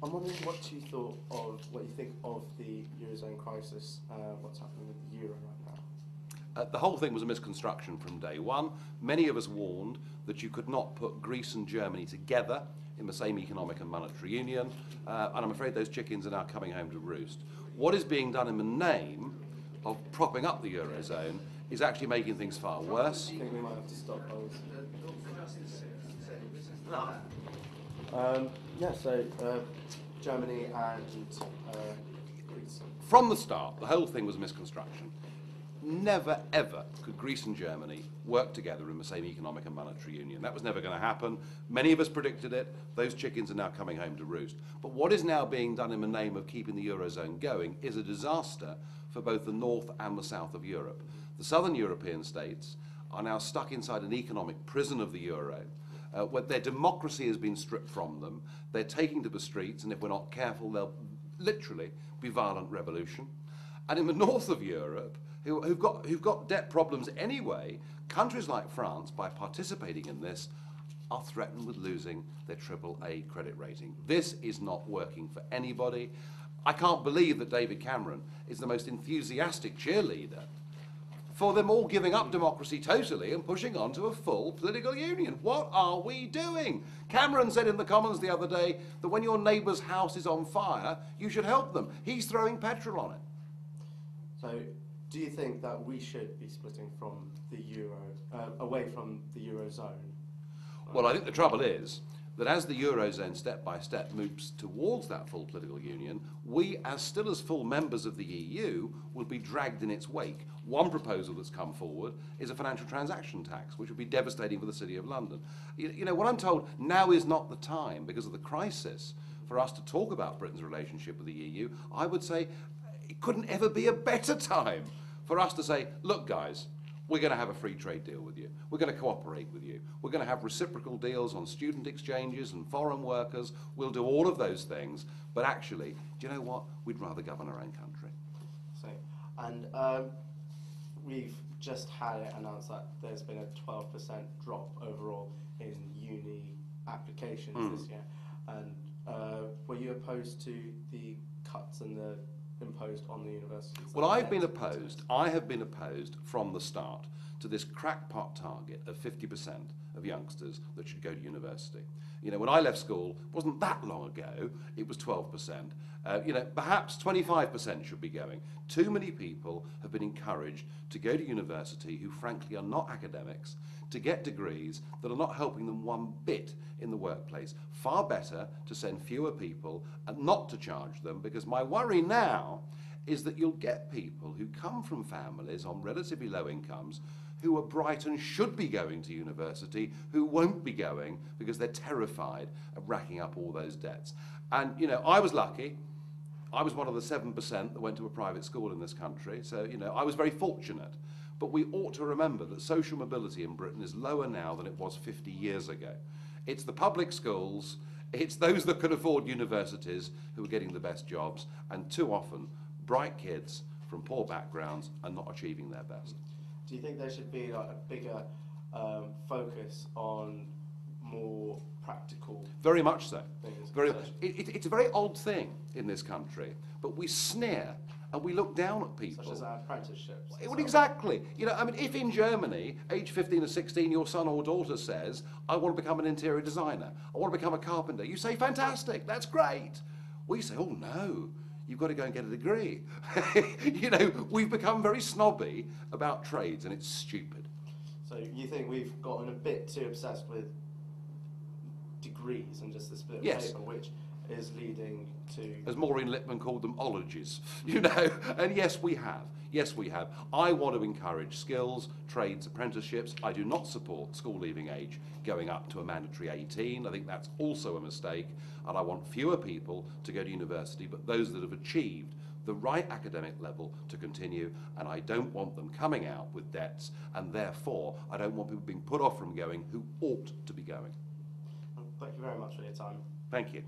I'm wondering what you think of the Eurozone crisis, what's happening with the Euro right now? The whole thing was a misconstruction from day one. Many of us warned that you could not put Greece and Germany together in the same economic and monetary union, and I'm afraid those chickens are now coming home to roost. What is being done in the name of propping up the Eurozone is actually making things far worse. I think we might have to stop those. Germany and Greece. From the start, the whole thing was a misconstruction. Never, ever could Greece and Germany work together in the same economic and monetary union. That was never going to happen. Many of us predicted it. Those chickens are now coming home to roost. But what is now being done in the name of keeping the Eurozone going is a disaster for both the north and the south of Europe. The southern European states are now stuck inside an economic prison of the Euro, where their democracy has been stripped from them. They're taking to the streets, and if we're not careful, there'll literally be violent revolution. And in the north of Europe, who've got debt problems anyway, countries like France, by participating in this, are threatened with losing their AAA credit rating. This is not working for anybody. I can't believe that David Cameron is the most enthusiastic cheerleader for them all giving up democracy totally and pushing on to a full political union. What are we doing? Cameron said in the Commons the other day that when your neighbour's house is on fire, you should help them. He's throwing petrol on it. So, do you think that we should be splitting from the Euro, away from the Eurozone? Well, I think the trouble is that as the Eurozone step by step moves towards that full political union, we, still as full members of the EU, will be dragged in its wake. One proposal that's come forward is a financial transaction tax, which would be devastating for the City of London. You know, what I'm told, now is not the time, because of the crisis, for us to talk about Britain's relationship with the EU. I would say it couldn't ever be a better time for us to say, look guys, we're going to have a free trade deal with you. We're going to cooperate with you. We're going to have reciprocal deals on student exchanges and foreign workers. We'll do all of those things. But actually, do you know what? We'd rather govern our own country. So, and we've just had it announced that there's been a 12% drop overall in uni applications this year. And were you opposed to the cuts and the imposed on the universities? Well, I have been opposed from the start to this crackpot target of 50% of youngsters that should go to university. You know, when I left school, it wasn't that long ago, it was 12%. You know, perhaps 25% should be going. Too many people have been encouraged to go to university who frankly are not academics, to get degrees that are not helping them one bit in the workplace. Far better to send fewer people and not to charge them, because my worry now is that you'll get people who come from families on relatively low incomes who are bright and should be going to university, who won't be going because they're terrified of racking up all those debts. And, you know, I was lucky. I was one of the 7% that went to a private school in this country, so, you know, I was very fortunate. But we ought to remember that social mobility in Britain is lower now than it was 50 years ago. It's the public schools, it's those that can afford universities who are getting the best jobs, and too often, bright kids from poor backgrounds are not achieving their best. Do you think there should be like a bigger focus on more practical? Very much so. It's a very odd thing in this country, but we sneer and we look down at people. Such as apprenticeships. Well, exactly. You know, I mean, if in Germany, age 15 or 16, your son or daughter says, I want to become an interior designer, I want to become a carpenter, you say, fantastic, that's great. We say, oh no, you've got to go and get a degree. You know, we've become very snobby about trades, and it's stupid. So you think we've gotten a bit too obsessed with degrees and just this bit of paper, which is leading to... As Maureen Lipman called them, ologies, you know, and yes, we have. Yes, we have. I want to encourage skills, trades, apprenticeships. I do not support school leaving age going up to a mandatory 18. I think that's also a mistake, and I want fewer people to go to university, but those that have achieved the right academic level to continue, and I don't want them coming out with debts, and therefore I don't want people being put off from going who ought to be going. Thank you very much for your time. Thank you.